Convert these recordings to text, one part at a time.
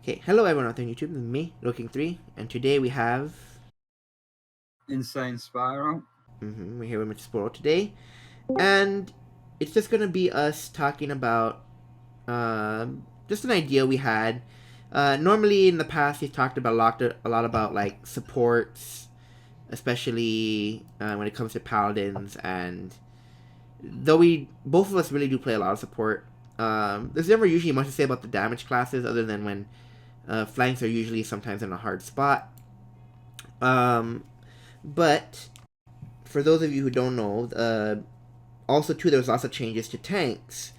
Okay, hello everyone out there on YouTube. This is me, Looking3, and today we have. Insane Spyro. We're here with Mr. Sporo today, and it's just gonna be us talking about just an idea we had. Normally in the past, we've talked about a lot about like supports, especially when it comes to Paladins, and though we both of us really do play a lot of support, there's never usually much to say about the damage classes other than when flanks are usually sometimes in a hard spot. Um, but for those of you who don't know, also too there's lots of changes to tanks.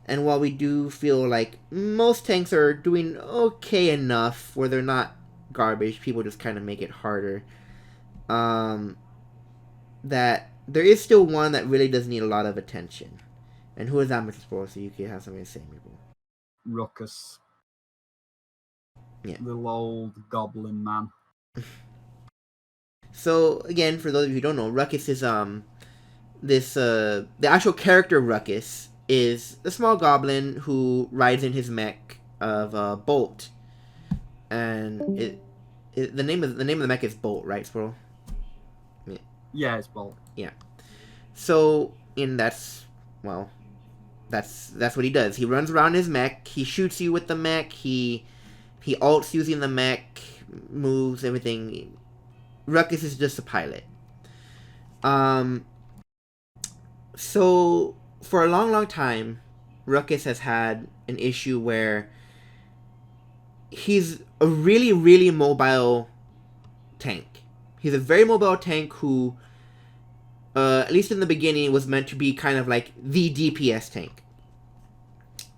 And while we do feel like most tanks are doing okay enough where they're not garbage, people just kind of make it harder. Um, that there is still one that really does need a lot of attention. And who is that, Mr. Spore? So you can have something to say, maybe. Ruckus. Yeah. Little old goblin man. So again, for those of you who don't know, Ruckus is the actual character Ruckus is a small goblin who rides in his mech of Bolt, and the name of the mech is Bolt, right, Squirrel? Yeah, it's Bolt. Yeah. So in well, that's what he does. He runs around his mech. He shoots you with the mech. He ults using the mech, moves everything. Ruckus is just a pilot. Um. So for a long time, Ruckus has had an issue where he's a really mobile tank. He's a very mobile tank who, at least in the beginning, was meant to be kind of like the DPS tank.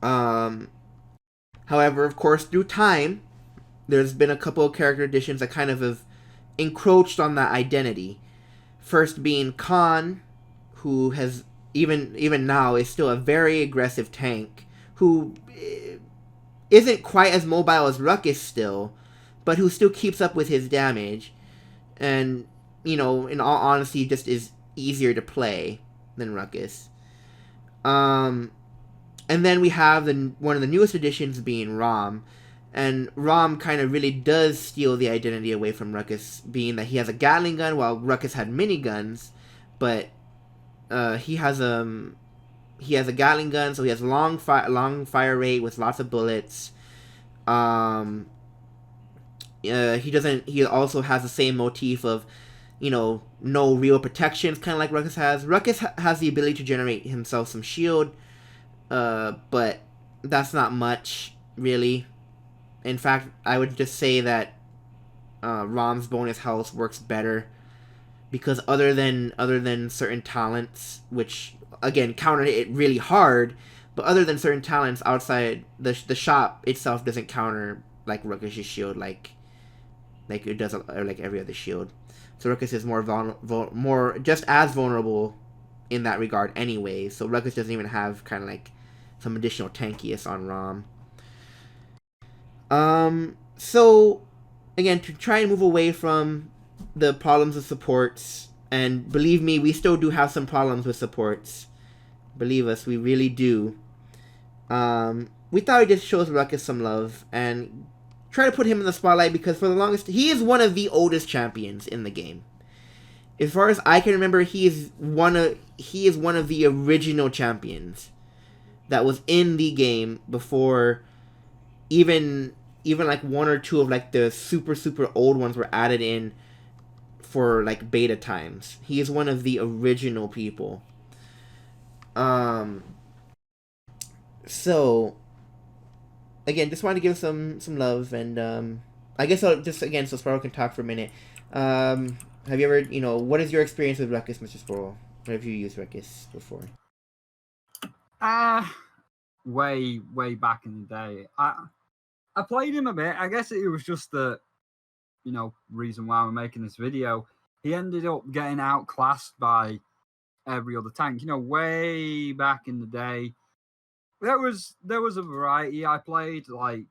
Um, However, of course, through time, there's been a couple of character additions that kind of have encroached on that identity. First being Khan, who has even now is still a very aggressive tank, who isn't quite as mobile as Ruckus still, but who still keeps up with his damage, and in all honesty, just is easier to play than Ruckus. Um, and then we have one of the newest additions being Rom, and Rom kind of really does steal the identity away from Ruckus, being that he has a Gatling gun while Ruckus had miniguns, but he has a Gatling gun, so he has long fire rate with lots of bullets. Um, he doesn't. He also has the same motif of, no real protections, kind of like Ruckus has. Ruckus has the ability to generate himself some shield, but that's not much really. In fact, I would just say that Rom's bonus health works better because other than certain talents, which again counter it really hard, but other than certain talents outside the shop itself doesn't counter like Ruckus' shield like it does like every other shield. So Ruckus is more just as vulnerable in that regard anyway. So Ruckus doesn't even have kind of like some additional tankiness on Rom. So again, to try and move away from the problems of supports, and believe me, we still do have some problems with supports. Believe us, we really do. We thought we'd just show Ruckus some love and try to put him in the spotlight because for the longest, he is one of the oldest champions in the game. As far as I can remember, he is one of the original champions that was in the game before even like one or two of like the super old ones were added in for like beta times. He is one of the original people. Um so again, just wanted to give some love, and I guess I'll just again so Sparrow can talk for a minute. Have you ever, what is your experience with Ruckus, Mr. Sparrow? Or have you used Ruckus before? Way back in the day. I played him a bit. I guess it was just the reason why we're making this video. He ended up getting outclassed by every other tank. Way back in the day, there was a variety. I played like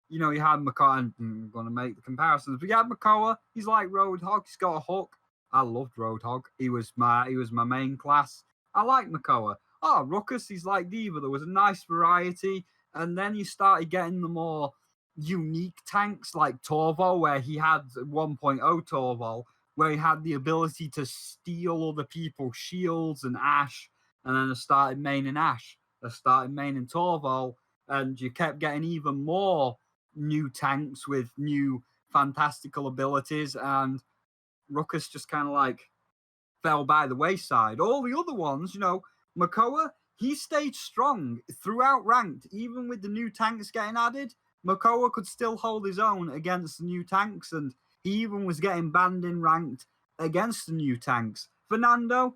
you had Makoa. I'm gonna make the comparisons. But you had Makoa. He's like Roadhog. He's got a hook. I loved Roadhog. He was my main class. I like Makoa. Ruckus. He's like Diva. There was a nice variety, and then you started getting the more unique tanks like Torvo, where he had 1.0 Torvo, where he had the ability to steal other people's shields and Ash, and then I started maining Ash. I started maining Torvo, and you kept getting even more new tanks with new fantastical abilities, and Ruckus just kind of like fell by the wayside. All the other ones, you know, Makoa, he stayed strong throughout ranked, even with the new tanks getting added. Makoa could still hold his own against the new tanks, and he even was getting banned in ranked against the new tanks. Fernando,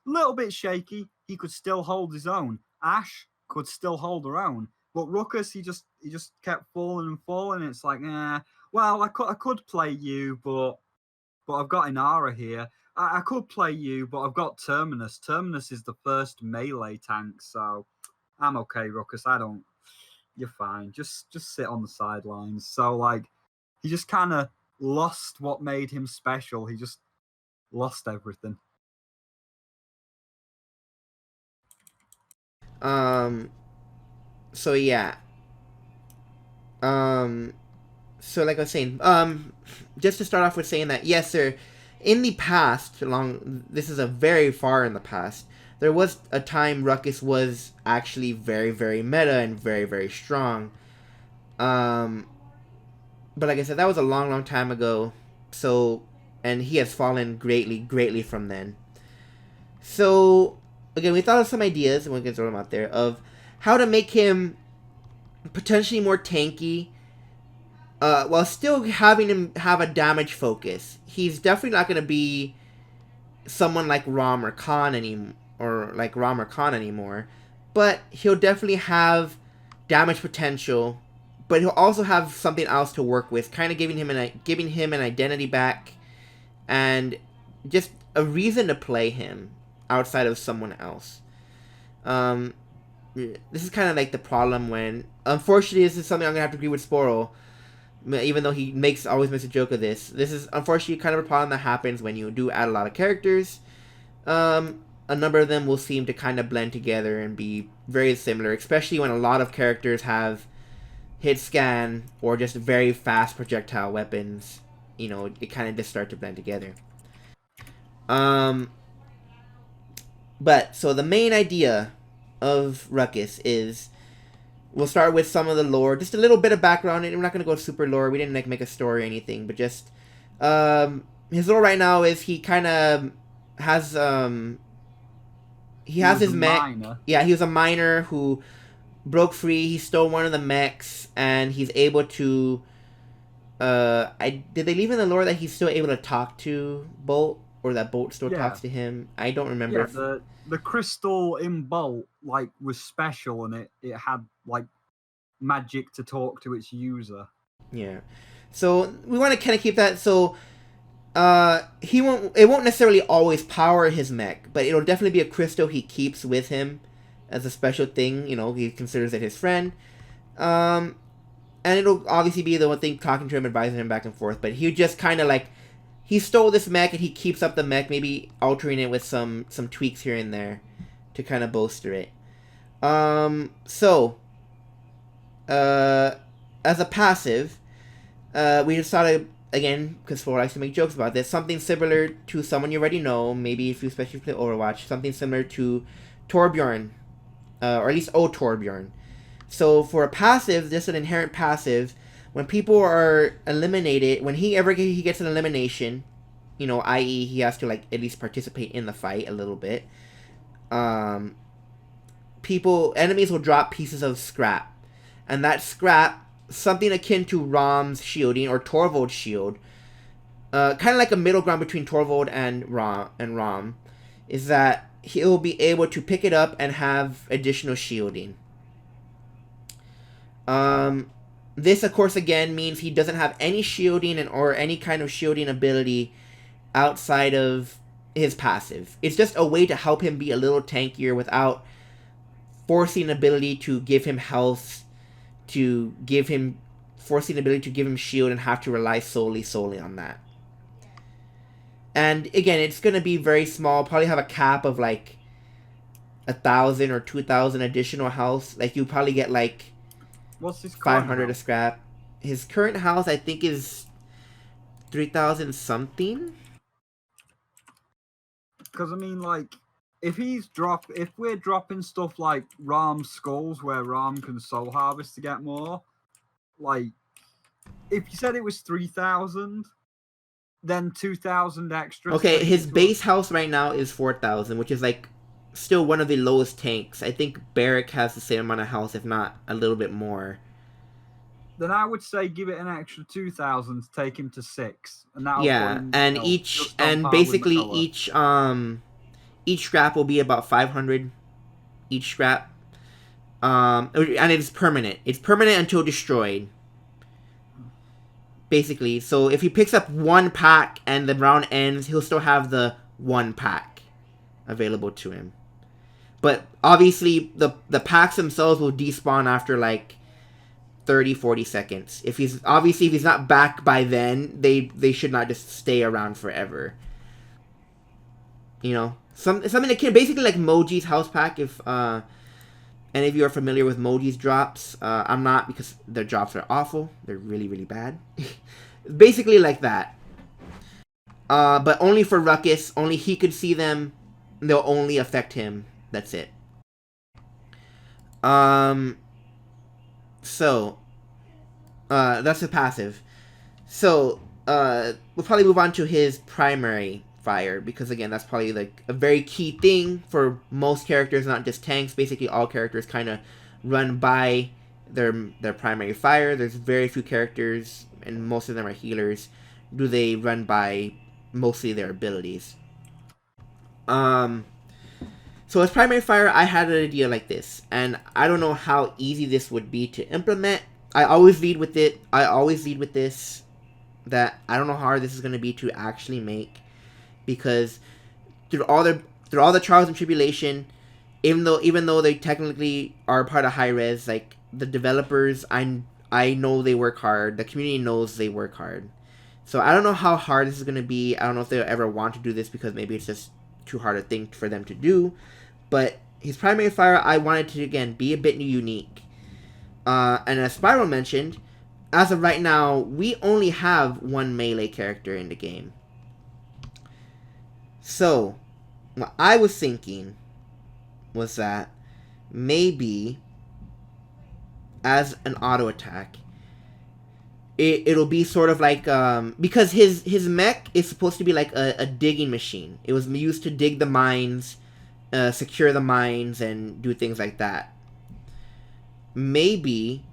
little bit shaky, he could still hold his own. Ash could still hold her own, but Ruckus, he just kept falling and falling. It's like, well, I could play you, but I've got Inara here. I could play you, but I've got Terminus. Terminus is the first melee tank, so I'm okay, Ruckus. You're fine. Just sit on the sidelines. So like, he just kind of lost what made him special. He just lost everything. So yeah. So like I was saying, just to start off with saying that, yes, sir, in the past, this is a very far in the past, there was a time Ruckus was actually very, very meta and very, very strong. But like I said, that was a long, long time ago. So, and he has fallen greatly, greatly from then. So, again, we thought of some ideas, and we can throw them out there, of how to make him potentially more tanky, while still having him have a damage focus. He's definitely not going to be someone like Rom or Khan anymore, but he'll definitely have damage potential. But he'll also have something else to work with, kind of giving him an identity back, and just a reason to play him outside of someone else. This is kind of like the problem when, unfortunately, this is something I'm gonna have to agree with Sporo, even though he always makes a joke of this. This is unfortunately kind of a problem that happens when you do add a lot of characters. A number of them will seem to kind of blend together and be very similar, especially when a lot of characters have hit scan or just very fast projectile weapons. You know, it kind of just start to blend together. But so the main idea of Ruckus is, we'll start with some of the lore, just a little bit of background. We're not gonna go super lore. We didn't like make a story or anything, but just his lore right now is he kind of has he has his mech. Yeah, he was a miner who broke free. He stole one of the mechs, and he's able to. Did they leave in the lore that he's still able to talk to Bolt, or that Bolt still talks to him? I don't remember. Yeah, the crystal in Bolt like was special, and it had like magic to talk to its user. Yeah, so we want to kind of keep that. So it won't necessarily always power his mech, but it'll definitely be a crystal he keeps with him as a special thing. You know, he considers it his friend. And it'll obviously be the one thing talking to him, advising him back and forth. But he just kind of like, he stole this mech and he keeps up the mech, maybe altering it with some tweaks here and there to kind of bolster it. So as a passive, we decided, again, because Flo likes to make jokes about this, something similar to someone you already know, maybe if you especially play Overwatch, something similar to Torbjorn, or at least Torbjorn. So for a passive, just an inherent passive, when people are eliminated, when he gets an elimination, you know, i.e. he has to like at least participate in the fight a little bit, enemies will drop pieces of scrap. And that scrap, something akin to Rom's shielding or Torvald's shield, kind of like a middle ground between Torvald and Rom, is that he'll be able to pick it up and have additional shielding. This, of course, again, means he doesn't have any shielding or any kind of shielding ability outside of his passive. It's just a way to help him be a little tankier without forcing an ability to give him health, forcing the ability to give him shield and have to rely solely on that. And again, it's going to be very small, probably have a cap of like 1,000 or 2,000 additional health. Like you probably get like what's his 500 of scrap. his current house, I think, is 3,000 something. Because I mean, like, if we're dropping stuff like Ram's skulls, where Ram can soul harvest to get more, like, if you said it was 3,000, then 2,000 extra. Okay, his base house right now is 4,000, which is like still one of the lowest tanks. I think Barrack has the same amount of house, if not a little bit more. Then I would say give it an extra 2,000 to take him to 6, and that'll put Yeah, him, and basically each scrap will be about 500 each scrap. And it's permanent. It's permanent until destroyed. Basically, so if he picks up one pack and the round ends, he'll still have the one pack available to him. But obviously, the packs themselves will despawn after like 30-40 seconds. If he's not back by then, they should not just stay around forever. You know, something that can basically like Moji's house pack. If any of you are familiar with Moji's drops, I'm not, because their drops are awful. They're really, really bad. Basically like that. But only for Ruckus. Only he could see them. They'll only affect him. That's it. So, that's a passive. So, we'll probably move on to his primary fire, because again, that's probably like a very key thing for most characters, not just tanks. Basically, all characters kind of run by their primary fire. There's very few characters, and most of them are healers, do they run by mostly their abilities. So as primary fire, I had an idea like this, and I don't know how easy this would be to implement. I always lead with this, that I don't know how hard this is going to be to actually make, because through all the trials and tribulation, even though they technically are part of high res, like the developers, I know they work hard. The community knows they work hard. So I don't know how hard this is going to be. I don't know if they'll ever want to do this, because maybe it's just too hard a thing for them to do. But his primary fire, I wanted to, again, be a bit unique. And as Spyro mentioned, as of right now, we only have one melee character in the game. So, what I was thinking was that maybe as an auto attack, it'll be sort of like, because his mech is supposed to be like a digging machine. It was used to dig the mines, secure the mines, and do things like that. Maybe,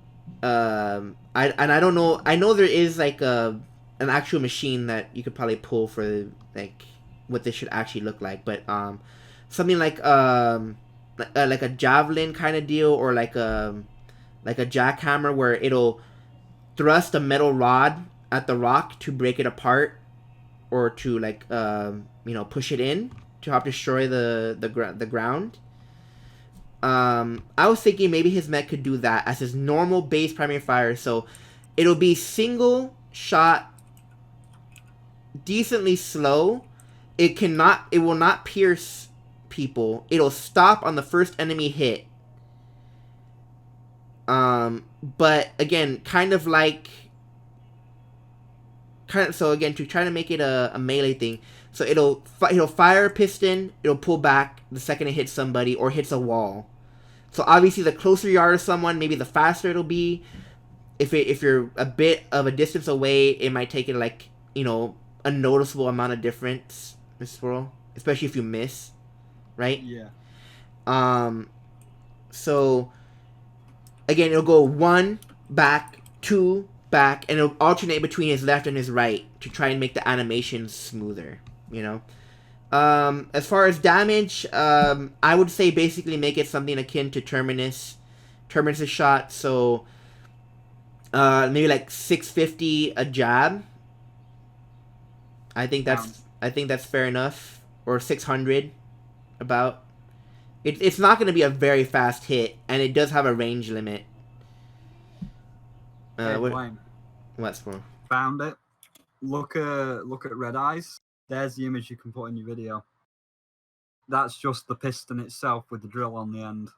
I don't know. I know there is like an actual machine that you could probably pull for like what this should actually look like, but something like a javelin kind of deal, or like a jackhammer, where it'll thrust a metal rod at the rock to break it apart, or to like push it in to help destroy the ground. I was thinking maybe his mech could do that as his normal base primary fire, so it'll be single shot, decently slow. It will not pierce people. It'll stop on the first enemy hit. But again, so again, to try to make it a melee thing, so it'll fire a piston, it'll pull back the second it hits somebody or hits a wall. So obviously, the closer you are to someone, maybe the faster it'll be. If you're a bit of a distance away, it might take it like a noticeable amount of difference, Mr. Swirl, especially if you miss, right? Yeah. So again, it'll go 1 back, 2 back, and it'll alternate between his left and his right to try and make the animation smoother. As far as damage, I would say basically make it something akin to Terminus' shot. So maybe like 650 a jab. I think that's fair enough, or 600 about. It's not going to be a very fast hit, and it does have a range limit. What's for? Found it. Look at Red Eyes. There's the image you can put in your video. That's just the piston itself with the drill on the end.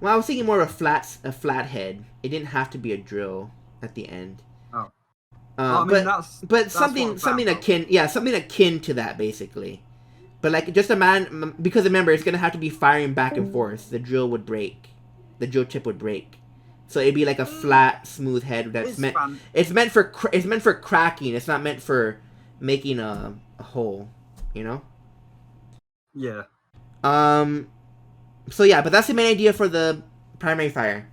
Well, I was thinking more of a flat head. It didn't have to be a drill. at the end. Oh. I mean, but that's something akin to that, basically. But like just a man, because remember, it's gonna have to be firing back and forth. The drill would break, the drill tip would break, so it'd be like a flat, smooth head that's meant. It's meant for cracking. It's not meant for making a hole. You know. Yeah. So yeah, but that's the main idea for the primary fire.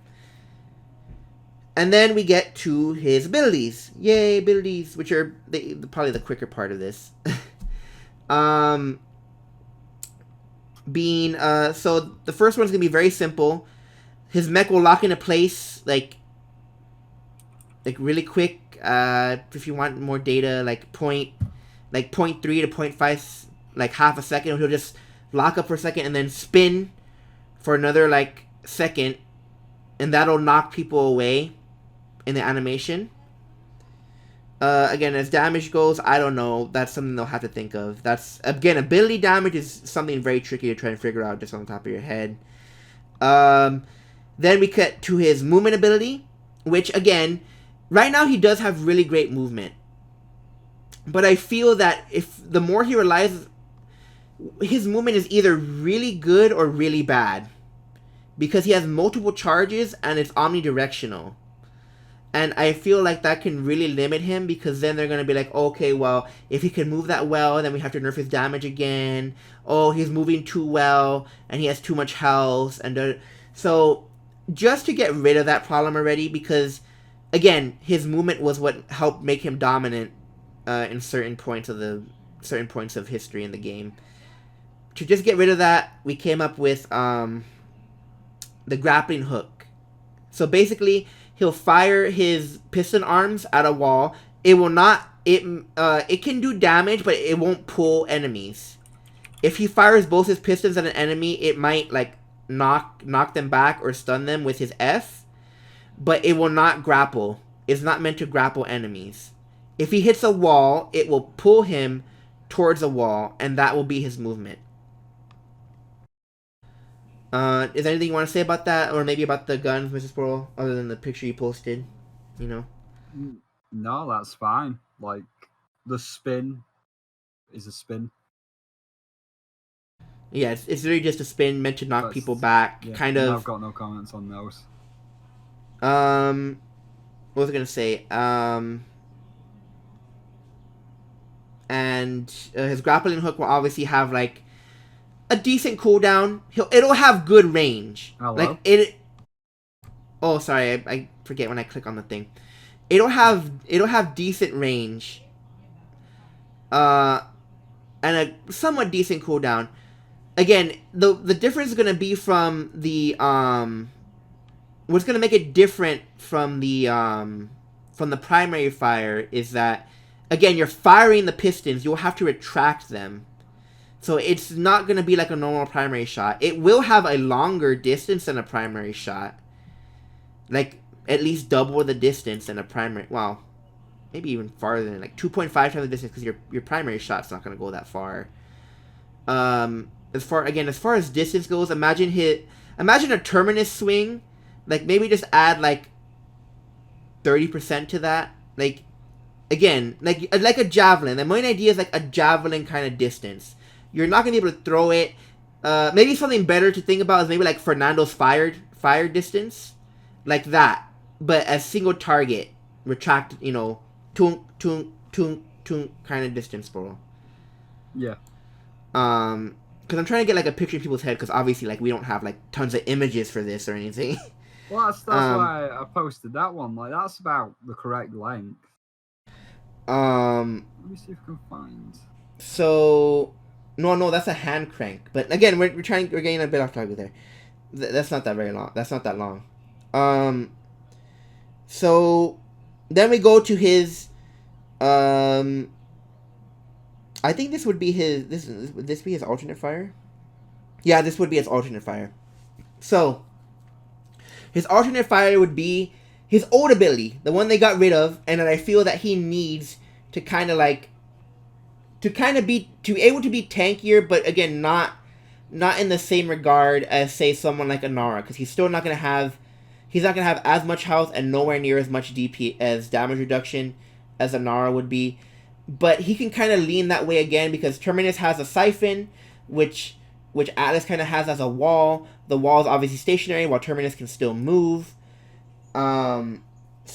And then we get to his abilities. Yay, abilities, which are probably the quicker part of this. So the first one's gonna be very simple. His mech will lock into place like really quick. If you want more data, like 0.3 to 0.5, like half a second, he'll just lock up for a second and then spin for another like second, and that'll knock people away in the animation. Again, as damage goes, I don't know. That's something they'll have to think of. That's, again, ability damage is something very tricky to try and figure out just on the top of your head. Then we cut to his movement ability, which, again, right now he does have really great movement. But I feel that if the more he relies, his movement is either really good or really bad. Because he has multiple charges and it's omnidirectional. And I feel like that can really limit him, because then they're going to be like, okay, well, if he can move that well, then we have to nerf his damage again. Oh, he's moving too well, and he has too much health. So, just to get rid of that problem already, because, again, his movement was what helped make him dominant in certain points of history in the game. To just get rid of that, we came up with the grappling hook. So, basically, he'll fire his piston arms at a wall. It will not. It can do damage, but it won't pull enemies. If he fires both his pistons at an enemy, it might like knock them back or stun them with his F. But it will not grapple. It's not meant to grapple enemies. If he hits a wall, it will pull him towards a wall, and that will be his movement. Is there anything you want to say about that, or maybe about the guns, Mrs. Squirrel, other than the picture you posted? You know? No, that's fine. Like, the spin is a spin. Yeah, it's really just a spin meant to knock people back. Yeah, kind of. I've got no comments on those. What was I gonna say? And his grappling hook will obviously have like a decent cooldown. It'll have good range. Hello? Like it. Oh, sorry, I forget when I click on the thing. It'll have decent range. And a somewhat decent cooldown. Again, the difference is gonna be from the what's gonna make it different from the primary fire is that, again, you're firing the pistons. You'll have to retract them. So it's not going to be like a normal primary shot. It will have a longer distance than a primary shot. Like, at least double the distance than a primary... Well, maybe even farther than, like, 2.5 times the distance, because your primary shot's not going to go that far. As far as distance goes, imagine a terminus swing. Like, maybe just add, like, 30% to that. Like, again, like a javelin. The main idea is, like, a javelin kind of distance. You're not going to be able to throw it. Maybe something better to think about is maybe like Fernando's fire distance. Like that. But as single target. Retract, tunk, tunk, tunk, tunk kind of distance, bro. Yeah. Because I'm trying to get like a picture in people's head, because obviously like we don't have like tons of images for this or anything. Well, that's why I posted that one. Like, that's about the correct length. Let me see if I can find. So... No, that's a hand crank. But again, we're getting a bit off topic there. That's not that very long. That's not that long. So then we go to his. I think this would be his. Would this be his alternate fire? Yeah, this would be his alternate fire. So his alternate fire would be his old ability, the one they got rid of, and that I feel that he needs to kind of like. To be able to be tankier, but again, not in the same regard as, say, someone like Anara, because he's still not going to have he's not gonna have as much health and nowhere near as much DP as damage reduction as a Nara would be. But he can kind of lean that way again because Terminus has a siphon, which Atlas kind of has as a wall. The wall is obviously stationary while Terminus can still move. So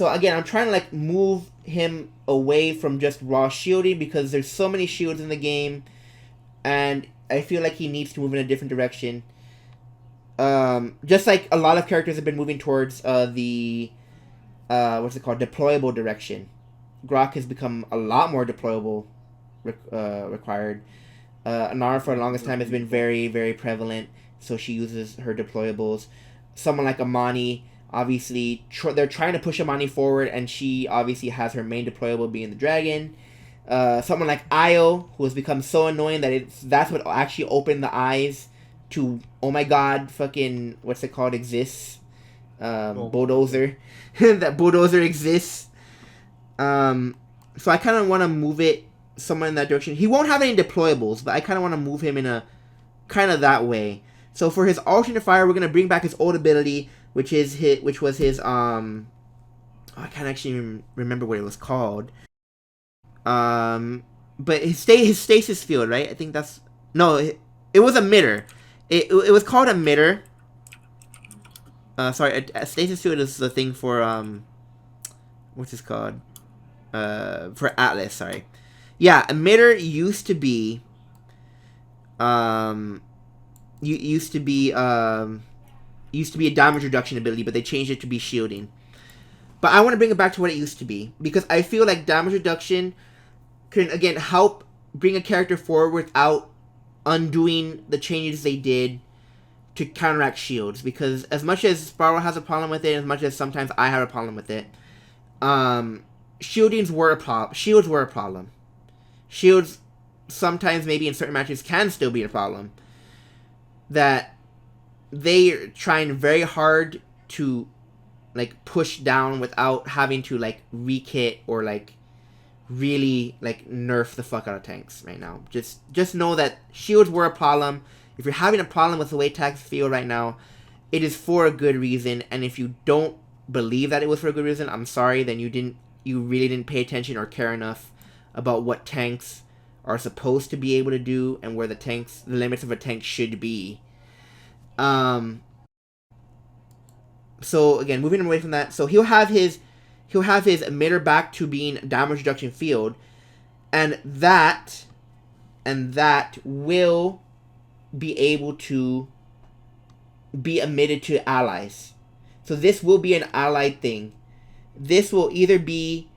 again, I'm trying to like move him away from just raw shielding because there's so many shields in the game, and I feel like he needs to move in a different direction. Just like a lot of characters have been moving towards the deployable direction. Grok has become a lot more deployable required. Anara for the longest time has been very, very prevalent, so she uses her deployables. Someone like Amani, obviously, they're trying to push Amani forward, and she obviously has her main deployable being the dragon. Someone like Io, who has become so annoying that that's what actually opened the eyes to, oh my god, fucking, what's it called, exists. Bulldozer. That Bulldozer exists. So I kind of want to move it somewhere in that direction. He won't have any deployables, but I kind of want to move him in a kind of that way. So for his alternate fire, we're going to bring back his old ability, which was his, I can't actually remember what it was called. But his stasis field, right? I think that's, no, it was emitter. It was called emitter. Sorry, a stasis field is the thing for, what's this called? For Atlas, sorry. Yeah, emitter used to be, used to be a damage reduction ability, but they changed it to be shielding. But I want to bring it back to what it used to be, because I feel like damage reduction can, again, help bring a character forward without undoing the changes they did to counteract shields. Because as much as Spyro has a problem with it, as much as sometimes I have a problem with it, shields were a problem. Shields sometimes, maybe in certain matches, can still be a problem. That they're trying very hard to like push down without having to like rekit or like really like nerf the fuck out of tanks right now. Just know that shields were a problem. If you're having a problem with the way tanks feel right now, it is for a good reason. And if you don't believe that it was for a good reason, I'm sorry, then you really didn't pay attention or care enough about what tanks are supposed to be able to do and where the limits of a tank should be. So again, moving away from that, so he'll have his emitter back to being damage reduction field, and that will be able to be emitted to allies. So this will be an allied thing. This will either be,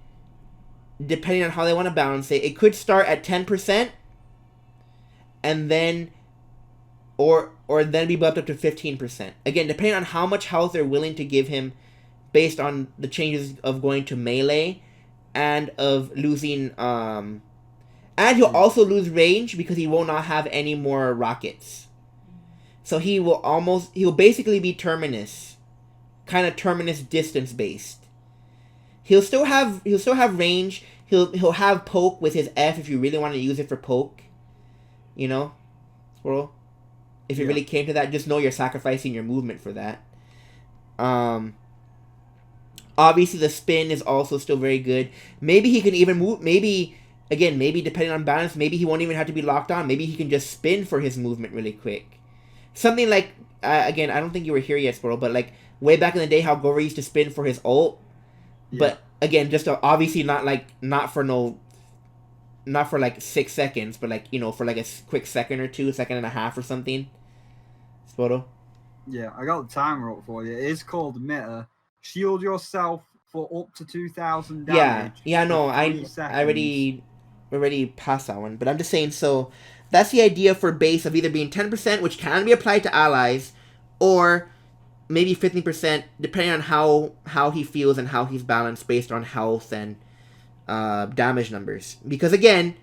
depending on how they want to balance it, it could start at 10% and then or then be bumped up to 15%. Again, depending on how much health they're willing to give him based on the changes of going to melee and of losing and he'll also lose range because he will not have any more rockets. So he'll basically be Terminus. Kind of Terminus distance based. He'll still have range. He'll have poke with his F if you really want to use it for poke. You know? Squirrel? If it really came to that, just know you're sacrificing your movement for that. Obviously the spin is also still very good. Maybe he can even move, maybe depending on balance, maybe he won't even have to be locked on. Maybe he can just spin for his movement really quick. Something like, again, I don't think you were here yet, Squirrel, but like way back in the day how Gori used to spin for his ult. Yeah. But again, just obviously not for like 6 seconds, but like, you know, for like a quick second or two, second and a half or something. Spoto? Yeah, I got the timer up for you. It is called emitter. Shield yourself for up to 2,000 damage. Yeah, no, I already passed that one, but I'm just saying, so that's the idea for base of either being 10%, which can be applied to allies, or maybe 15%, depending on how he feels and how he's balanced based on health and damage numbers. Because again,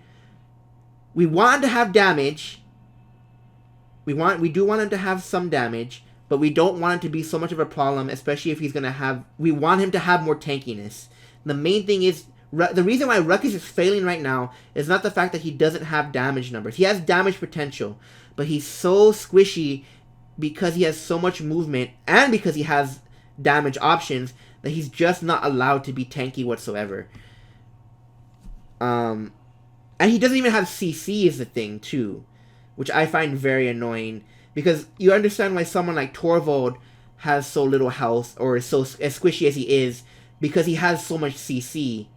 we want to have damage. We do want him to have some damage, but we don't want it to be so much of a problem, especially if he's going to have... We want him to have more tankiness. The main thing is... The reason why Ruckus is failing right now is not the fact that he doesn't have damage numbers. He has damage potential, but he's so squishy because he has so much movement and because he has damage options that he's just not allowed to be tanky whatsoever. And he doesn't even have CC is the thing too, which I find very annoying, because you understand why someone like Torvald has so little health, or is so as squishy as he is, because he has so much CC,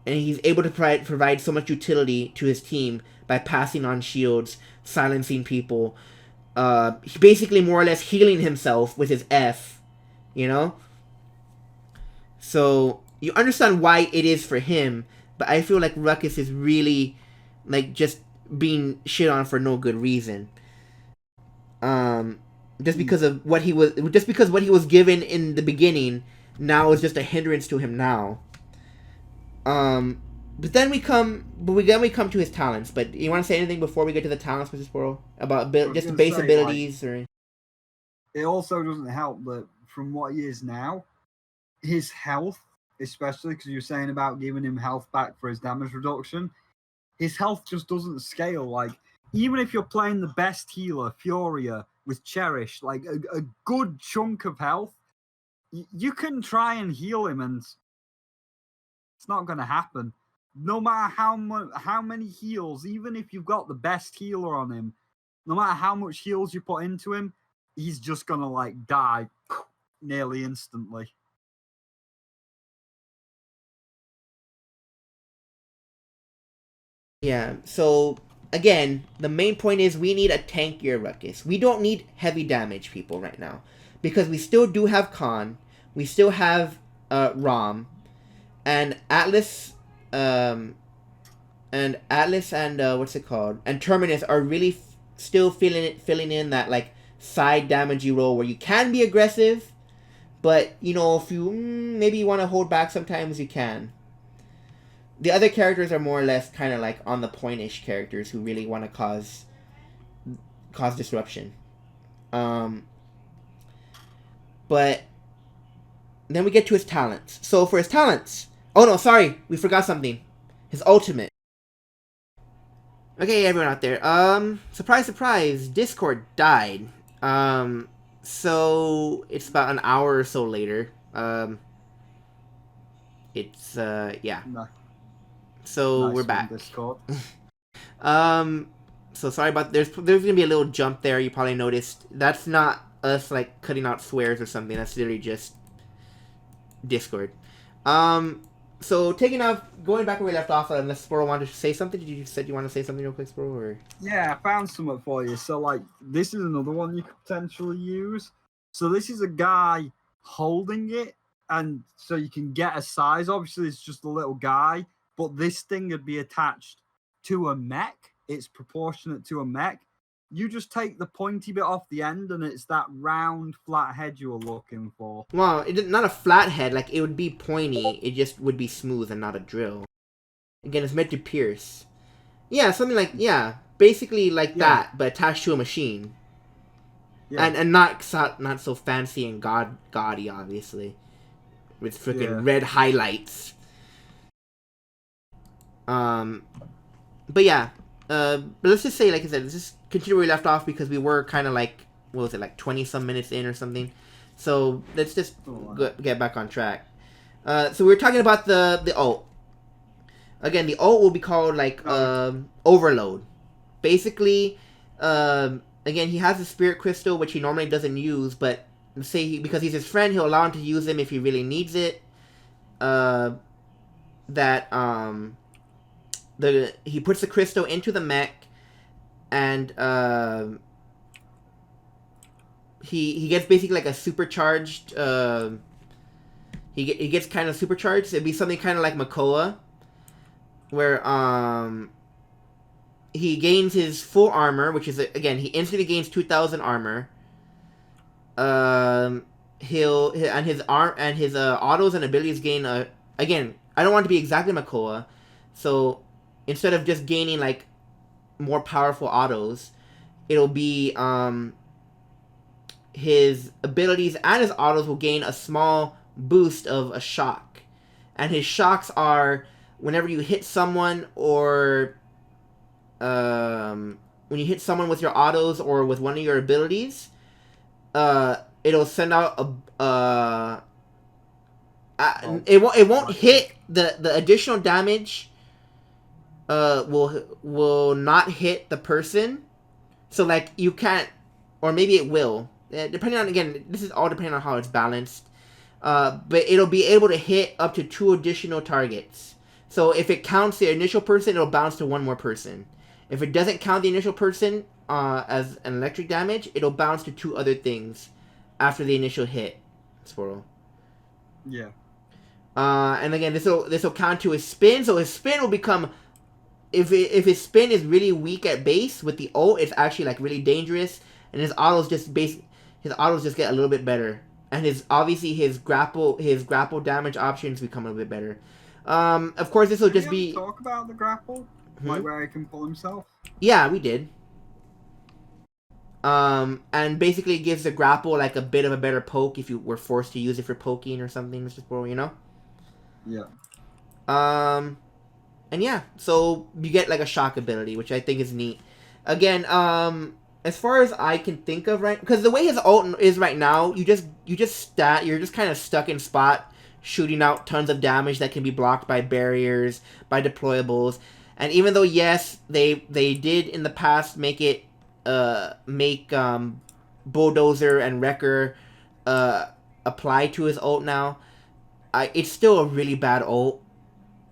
and he's able to provide so much utility to his team by passing on shields, silencing people, basically more or less healing himself with his F, you know? So, you understand why it is for him, but I feel like Ruckus is really, like, just being shit on for no good reason. Just because of what he was given in the beginning, now is just a hindrance to him now. But then we come to his talents. But you want to say anything before we get to the talents, Mr. Sporo? About just the base abilities, or? It also doesn't help that from what he is now, his health, especially because you're saying about giving him health back for his damage reduction, his health just doesn't scale. Like, even if you're playing the best healer, Furia, with Cherish, like a good chunk of health, you can try and heal him, and it's not going to happen. No matter how many heals, even if you've got the best healer on him, no matter how much heals you put into him, he's just going to, like, die nearly instantly. Yeah, so, again, the main point is we need a tankier Ruckus. We don't need heavy damage people right now, because we still do have Khan, we still have Rom, and Atlas, and what's it called? And Terminus are really still filling in that, like, side damagey role where you can be aggressive, but, you know, if you maybe you want to hold back sometimes, you can. The other characters are more or less kind of like on the point-ish characters who really want to cause disruption. But then we get to his talents. So for his talents, oh no, sorry, we forgot something. His ultimate. Okay, everyone out there. Surprise, surprise, Discord died. So it's about an hour or so later. It's yeah. No. So Nice we're back. Discord. So sorry about there's gonna be a little jump there. You probably noticed. That's not us like cutting out swears or something. That's literally just Discord. So going back where we left off. Unless Sporo wanted to say something. Did you said you want to say something real quick, Sporo? Or Yeah, I found something for you. So, like, this is another one you could potentially use. So this is a guy holding it, and so you can get a size. Obviously, it's just a little guy, but this thing would be attached to a mech. It's proportionate to a mech. You just take the pointy bit off the end, and it's that round, flat head you were looking for. well, not a flat head. Like, it would be pointy. It just would be smooth and not a drill. Again, it's meant to pierce. Yeah, something like basically like that, but attached to a machine. Yeah. And not so fancy and gaudy, obviously, with freaking red highlights. But yeah, but let's just say, like I said, let's just continue where we left off, because we were kind of like, what was it, like 20-some minutes in or something. So let's just get back on track. So we were talking about the ult. Again, the ult will be called like Overload. Basically, again, he has a spirit crystal which he normally doesn't use, but because he's his friend, he'll allow him to use them if he really needs it. He puts the crystal into the mech, and he gets basically like a supercharged. He gets kind of supercharged. It'd be something kind of like Makoa, where he gains his full armor, which is again he instantly gains 2,000 armor. His autos and abilities gain again. I don't want it to be exactly Makoa, so instead of just gaining like more powerful autos, it'll be his abilities and his autos will gain a small boost of a shock, and his shocks are whenever you hit someone, or when you hit someone with your autos or with one of your abilities, it'll send out Oh, it won't hit electric. the additional damage. Will not hit the person. So like you can't, or maybe it will. Depending on, again, this is all depending on how it's balanced. But it'll be able to hit up to 2 additional targets. So if it counts the initial person, it'll bounce to 1 more person. If it doesn't count the initial person as an electric damage, it'll bounce to 2 other things after the initial hit. Swirl. Yeah. And again, this will count to his spin. So his spin will become, if his spin is really weak at base with the ult, it's actually like really dangerous, and his autos just get a little bit better, and his grapple damage options become a little bit better. Of course, this will Did just we be. ever talk about the grapple, like where he can pull himself? Yeah, we did. And basically it gives the grapple like a bit of a better poke if you were forced to use it for poking or something, Mr. Squirrel, you know? Yeah. And yeah, so you get like a shock ability, which I think is neat. Again, as far as I can think of, right, because the way his ult is right now, you're just kind of stuck in spot, shooting out tons of damage that can be blocked by barriers, by deployables, and even though yes, they did in the past make it make Bulldozer and Wrecker apply to his ult now, it's still a really bad ult.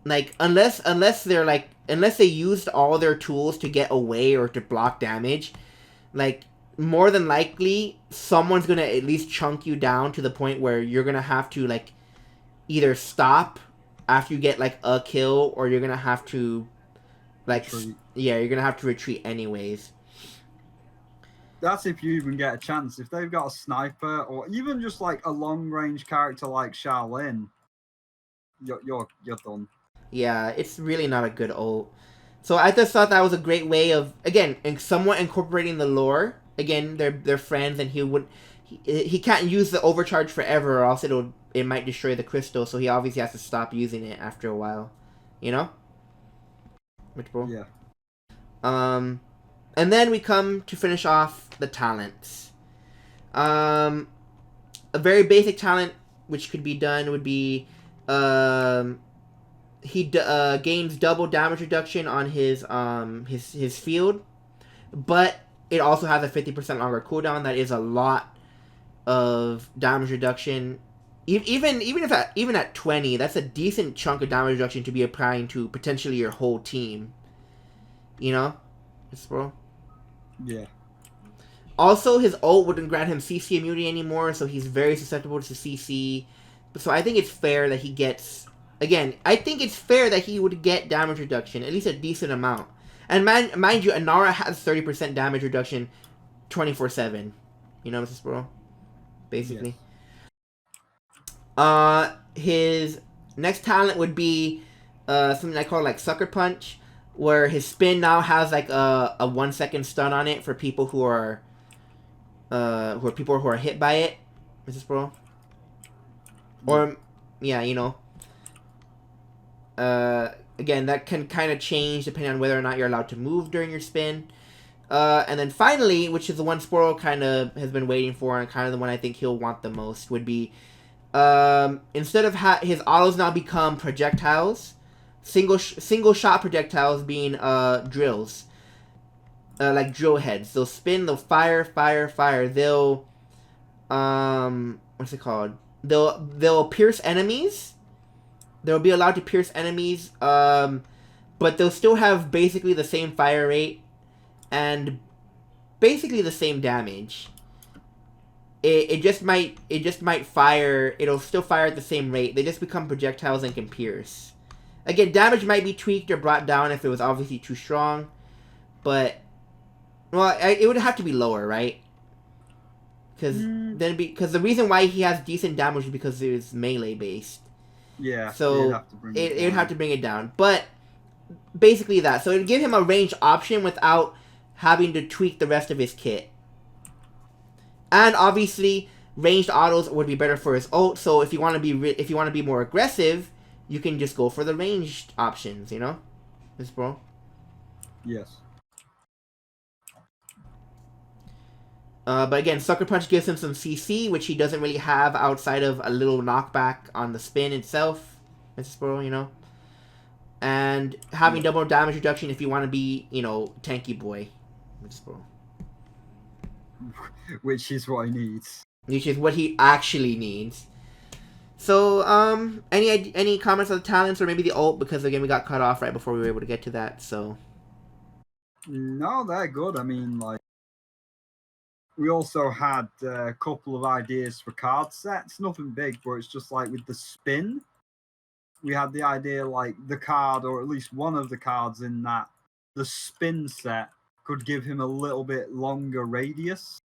Like unless they used all their tools to get away or to block damage, like more than likely someone's gonna at least chunk you down to the point where you're gonna have to like either stop after you get like a kill, or you're gonna have to like Retreat. you're gonna have to retreat anyways. That's if you even get a chance. If they've got a sniper or even just like a long range character like Shaolin, you're done. Yeah, it's really not a good ult. So I just thought that was a great way of, again, somewhat incorporating the lore. Again, they're friends, and he can't use the overcharge forever, or else it might destroy the crystal. So he obviously has to stop using it after a while, you know. Which bro? Yeah. And then we come to finish off the talents. A very basic talent which could be done would be, he gains double damage reduction on his field, but it also has a 50% longer cooldown. That is a lot of damage reduction. Even at 20, that's a decent chunk of damage reduction to be applying to potentially your whole team. You know, bro. Yeah. Also, his ult wouldn't grant him CC immunity anymore, so he's very susceptible to CC. So I think it's fair that he gets. Again, I think it's fair that he would get damage reduction, at least a decent amount. And mind you, Inara has 30% damage reduction 24/7. You know, Mrs. Bro? Basically. Yes. His next talent would be something I call like Sucker Punch, where his spin now has like a 1 second stun on it for people who are hit by it, Mrs. Bro. Or yeah, you know. Again, that can kind of change depending on whether or not you're allowed to move during your spin. And then finally, which is the one Sporo kind of has been waiting for, and kind of the one I think he'll want the most, would be instead of his autos now become projectiles, single shot projectiles being drills, like drill heads. They'll spin, they'll fire. They'll what's it called? They'll pierce enemies. They'll be allowed to pierce enemies, but they'll still have basically the same fire rate and basically the same damage. It just might fire. It'll still fire at the same rate. They just become projectiles and can pierce. Again, damage might be tweaked or brought down if it was obviously too strong, but well, it would have to be lower, right? Because the reason why he has decent damage is because it was melee based. Yeah. So it would have to bring it down. But basically that. So it would give him a range option without having to tweak the rest of his kit. And obviously, ranged autos would be better for his ult. So if you want to be more aggressive, you can just go for the ranged options. You know, this bro. Yes. But again, Sucker Punch gives him some CC, which he doesn't really have outside of a little knockback on the spin itself. Mr. Spyro, you know? And having double damage reduction if you want to be, you know, tanky boy. Mr. Spyro. Which is what he needs. Which is what he actually needs. So, any comments on the talents or maybe the ult? Because again, we got cut off right before we were able to get to that, so... No, they're good. I mean, like, we also had a couple of ideas for card sets. Nothing big, but it's just like with the spin. We had the idea like the card, or at least one of the cards in that, the spin set could give him a little bit longer radius.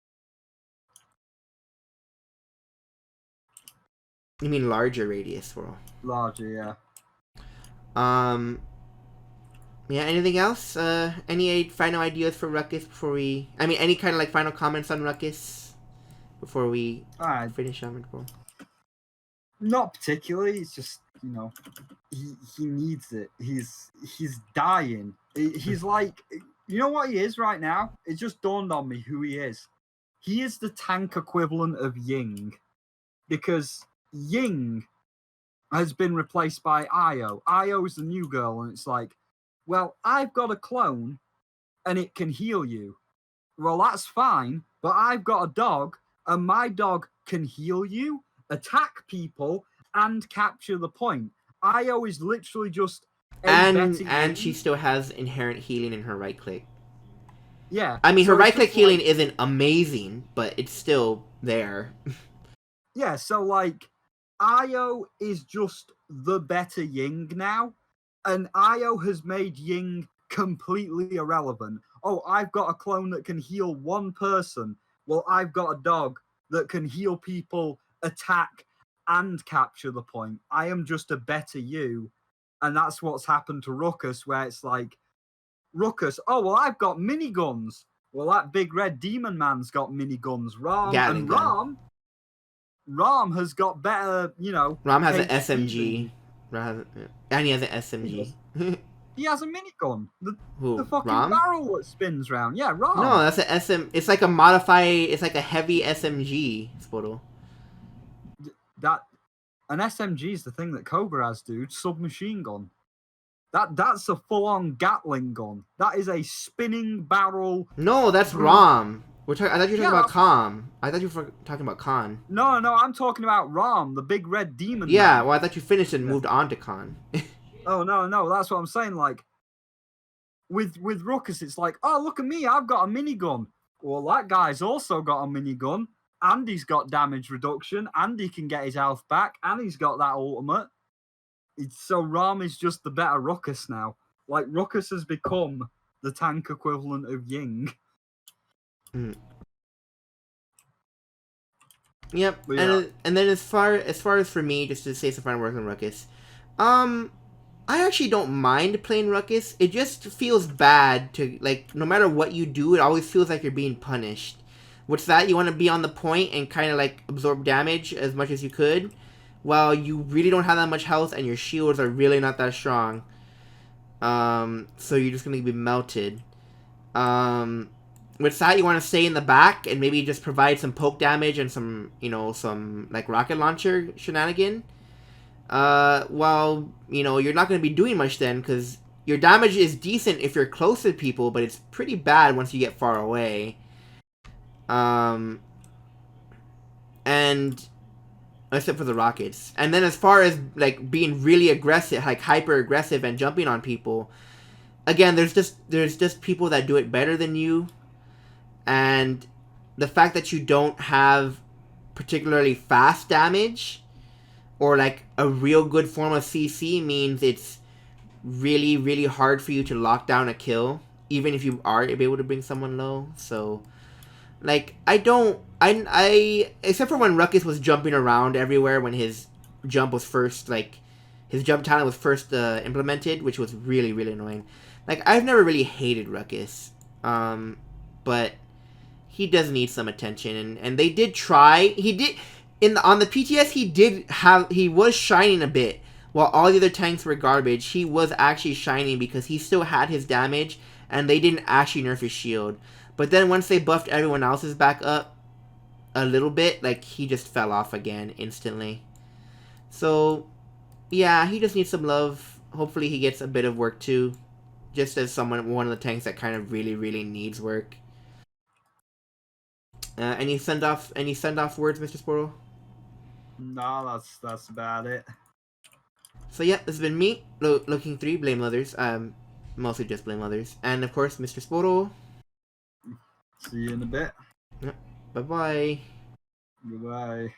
You mean larger radius, bro? Larger, yeah. Yeah, anything else? Any final ideas for Ruckus before we... I mean, any kind of, like, final comments on Ruckus before we finish on it, bro? Not particularly. It's just, you know, he needs it. He's dying. He's like... You know what he is right now? It just dawned on me who he is. He is the tank equivalent of Ying. Because Ying has been replaced by Io. Io is the new girl, and it's like, well, I've got a clone, and it can heal you. Well, that's fine, but I've got a dog, and my dog can heal you, attack people, and capture the point. Io is literally just and she still has inherent healing in her right click. Yeah. I mean, her right click healing isn't amazing, but it's still there. Yeah, so like, Io is just the better Ying now, and Io has made Ying completely irrelevant. Oh, I've got a clone that can heal one person. Well, I've got a dog that can heal people, attack, and capture the point. I am just a better you. And that's what's happened to Ruckus, where it's like, Ruckus, oh, well, I've got miniguns. Well, that big red demon man's got miniguns. Ram has got better, you know... Ram has an SMG. And he has an SMG. He has a minigun. Who? The fucking Ram? barrel that spins round. Yeah, Ram. No, that's a SM... It's like a modified... It's like a heavy SMG, Sporo. An SMG is the thing that Cobra has, dude. Submachine gun. That's a full-on Gatling gun. That is a spinning barrel. No, that's Ram. I thought you were talking about Khan. I thought you were talking about Khan. No, I'm talking about Ram, the big red demon. Yeah, man. well, I thought you finished and moved on to Khan. Oh, no, that's what I'm saying. Like, with Ruckus, it's like, oh, look at me, I've got a minigun. Well, that guy's also got a minigun, and he's got damage reduction, and he can get his health back, and he's got that ultimate. So Ram is just the better Ruckus now. Like, Ruckus has become the tank equivalent of Ying. Yep, yeah. And then as far as for me, just to say some final words on Ruckus, I actually don't mind playing Ruckus. It just feels bad to, like, no matter what you do, it always feels like you're being punished. What's that? You want to be on the point and kind of, like, absorb damage as much as you could, while you really don't have that much health and your shields are really not that strong. So you're just going to be melted. With that, you want to stay in the back and maybe just provide some poke damage and some, you know, some, like, rocket launcher shenanigan. Well, you know, you're not going to be doing much then, because your damage is decent if you're close to people, but it's pretty bad once you get far away. And except for the rockets. And then as far as, like, being really aggressive, like, hyper aggressive and jumping on people, again, there's just people that do it better than you. And the fact that you don't have particularly fast damage or, like, a real good form of CC means it's really, really hard for you to lock down a kill, even if you are able to bring someone low. So, like, except for when Ruckus was jumping around everywhere when his jump was first, like, his jump talent was first implemented, which was really, really annoying. Like, I've never really hated Ruckus, but he does need some attention, and they did try. He did on the PTS. He was shining a bit while all the other tanks were garbage. He was actually shining because he still had his damage, and they didn't actually nerf his shield. But then once they buffed everyone else's back up, a little bit. Like, he just fell off again instantly. So, yeah, he just needs some love. Hopefully he gets a bit of work too. Just as one of the tanks that kind of really, really needs work. Any send off words, Mr. Sportle? No, that's about it. So yeah, this has been me, looking 3, blame others. Mostly just blame others. And of course, Mr. Sportle. See you in a bit. Bye-bye. Goodbye.